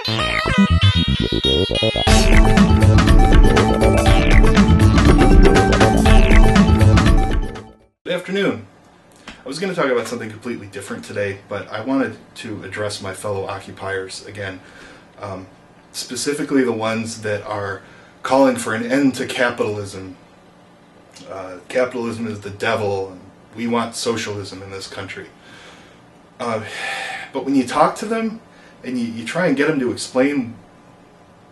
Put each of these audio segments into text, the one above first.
Good afternoon. I was going to talk about something completely different today, but I wanted to address my fellow occupiers again, specifically the ones that are calling for an end to capitalism. Capitalism is the devil, and we want socialism in this country. But when you talk to them and you try and get them to explain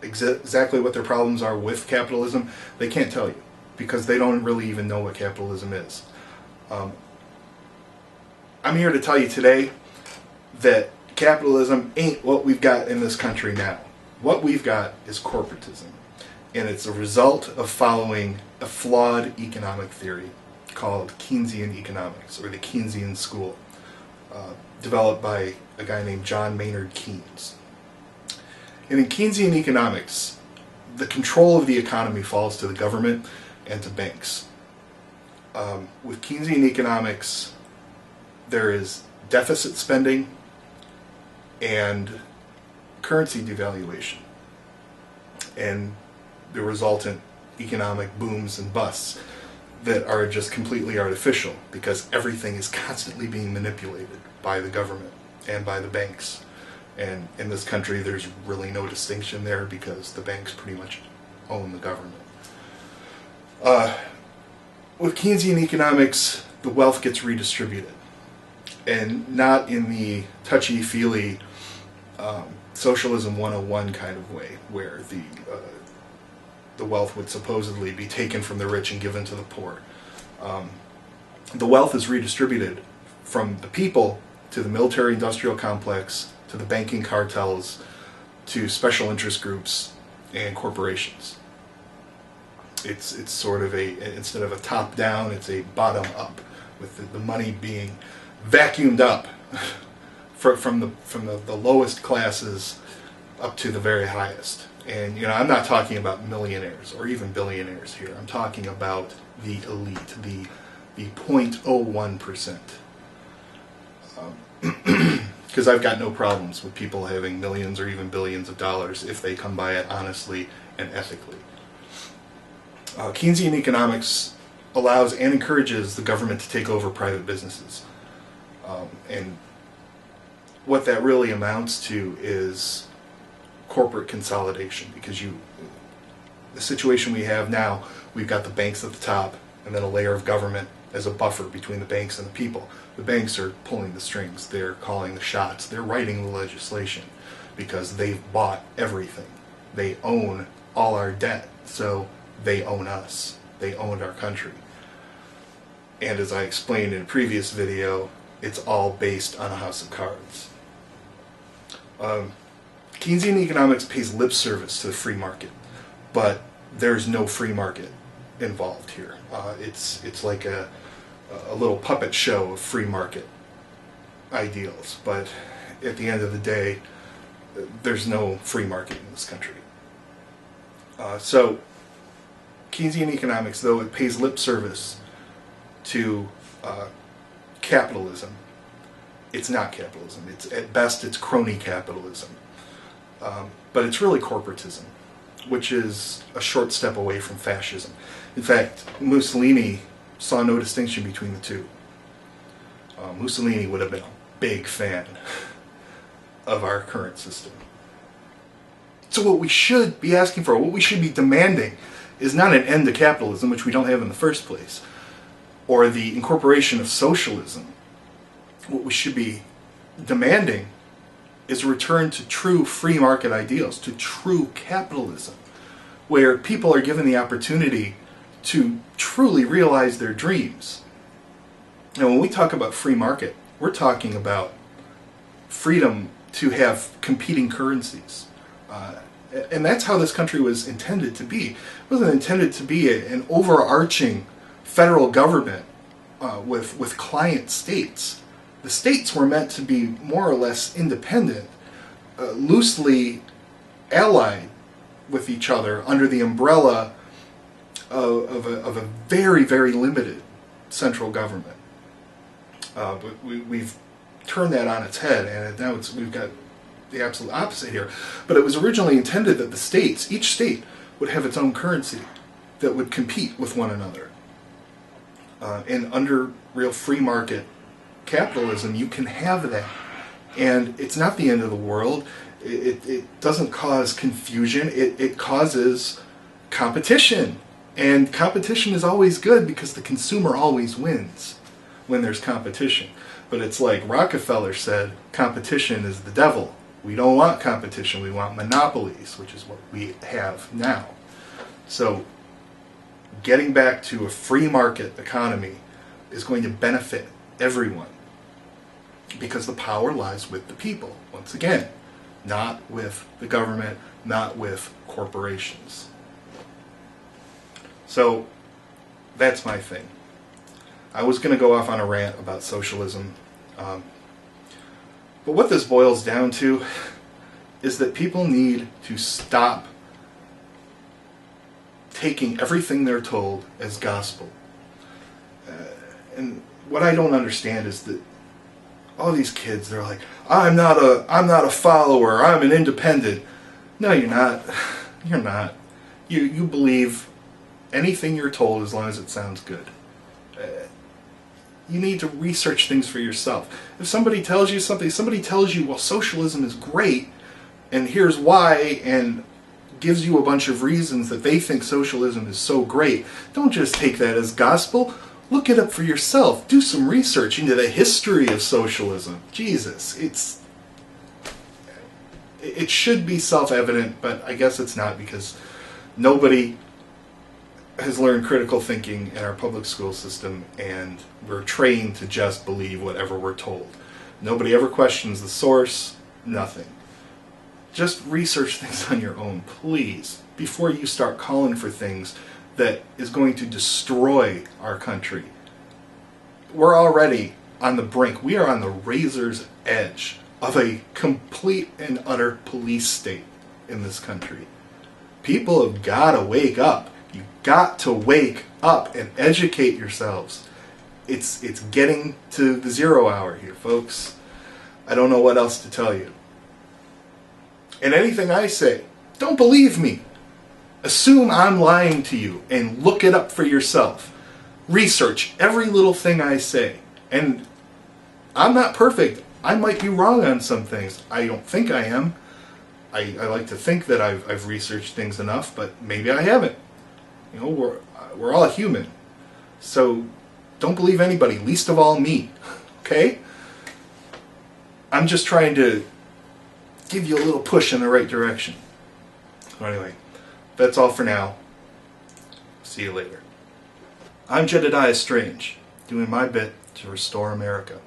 exactly what their problems are with capitalism, they can't tell you because they don't really even know what capitalism is. I'm here to tell you today that capitalism ain't what we've got in this country now. What we've got is corporatism, and it's a result of following a flawed economic theory called Keynesian economics, or the Keynesian school, developed by a guy named John Maynard Keynes. And in Keynesian economics, the control of the economy falls to the government and to banks. With Keynesian economics, there is deficit spending and currency devaluation, and the resultant economic booms and busts that are just completely artificial because everything is constantly being manipulated by the government and by the banks. And in this country, there's really no distinction there because the banks pretty much own the government. With Keynesian economics, the wealth gets redistributed, and not in the touchy-feely socialism 101 kind of way, where the wealth would supposedly be taken from the rich and given to the poor. The wealth is redistributed from the people to the military-industrial complex, to the banking cartels, to special interest groups and corporations. It's sort of instead of a top-down, it's a bottom-up, with the money being vacuumed up from the lowest classes up to the very highest. And I'm not talking about millionaires or even billionaires here. I'm talking about the elite, the 0.01%. Because I've got no problems with people having millions or even billions of dollars if they come by it honestly and ethically. Keynesian economics allows and encourages the government to take over private businesses. And what that really amounts to is corporate consolidation, because the situation we have now, we've got the banks at the top and then a layer of government as a buffer between the banks and the people. The banks are pulling the strings, they're calling the shots, they're writing the legislation because they've bought everything. They own all our debt, so they own us. They owned our country. And as I explained in a previous video, it's all based on a house of cards. Keynesian economics pays lip service to the free market, but there's no free market involved here. It's like a little puppet show of free market ideals, but at the end of the day, there's no free market in this country. So Keynesian economics, though it pays lip service to capitalism, it's not capitalism. It's at best it's crony capitalism, but it's really corporatism, which is a short step away from fascism. In fact, Mussolini saw no distinction between the two. Mussolini would have been a big fan of our current system. So what we should be asking for, what we should be demanding, is not an end to capitalism, which we don't have in the first place, or the incorporation of socialism. What we should be demanding is a return to true free market ideals, to true capitalism, where people are given the opportunity to truly realize their dreams. And when we talk about free market, we're talking about freedom to have competing currencies. And that's how this country was intended to be. It wasn't intended to be an overarching federal government with client states. The states were meant to be more or less independent, loosely allied with each other under the umbrella of a very, very limited central government. But we've turned that on its head, and now we've got the absolute opposite here. But it was originally intended that the states, each state, would have its own currency that would compete with one another. And under real free market capitalism, you can have that. And it's not the end of the world. It doesn't cause confusion. It causes competition. And competition is always good because the consumer always wins when there's competition. But it's like Rockefeller said, competition is the devil. We don't want competition. We want monopolies, which is what we have now. So getting back to a free market economy is going to benefit everyone because the power lies with the people, once again, not with the government, not with corporations. So that's my thing. I was going to go off on a rant about socialism, but what this boils down to is that people need to stop taking everything they're told as gospel. And what I don't understand is that all these kids, they're like, I'm not a follower, I'm an independent. No, you're not. You're not. You believe anything you're told as long as it sounds good. You need to research things for yourself. If somebody tells you something, somebody tells you, well, socialism is great, and here's why, and gives you a bunch of reasons that they think socialism is so great, don't just take that as gospel. Look it up for yourself. Do some research into the history of socialism. Jesus, it should be self-evident, but I guess it's not because nobody has learned critical thinking in our public school system, and we're trained to just believe whatever we're told. Nobody ever questions the source, nothing. Just research things on your own, please, before you start calling for things that is going to destroy our country. We're already on the brink. We are on the razor's edge of a complete and utter police state in this country. People have got to wake up. You've got to wake up and educate yourselves. It's getting to the 0 hour here, folks. I don't know what else to tell you. And anything I say, don't believe me. Assume I'm lying to you and look it up for yourself. Research every little thing I say. And I'm not perfect. I might be wrong on some things. I don't think I am. I like to think that I've researched things enough, but maybe I haven't. You know, we're all human. So don't believe anybody, least of all me. Okay? I'm just trying to give you a little push in the right direction. Anyway, that's all for now. See you later. I'm Jedediah Strange, doing my bit to restore America.